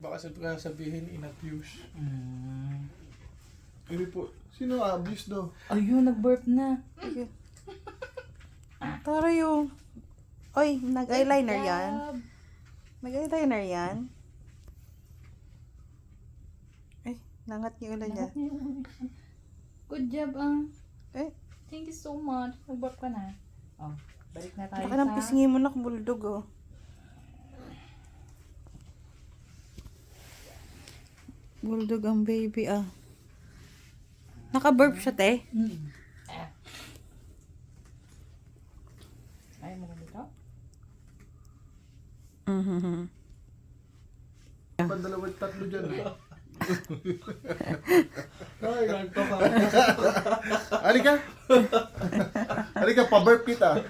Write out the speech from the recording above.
Baka sabihin in-abuse. Hindi po. Sino abuse daw? Ayun, nag-burp na. Taray yung... Oy, nag-eyeliner yan. Nag-eyeliner yan. Ay, nangat yung ulo niya. Good job, Eh, Thank you so much. Nag-burp ka na. Oh, balik na tayo baka nang pisngi mo na bulldog, oh. Bulldog ang baby, ah. Naka-burp siya, te. Ayaw mo dito? Pandalawat tatlo dyan. Ay, nagpapa. Halika! Halika, pa-burp kita.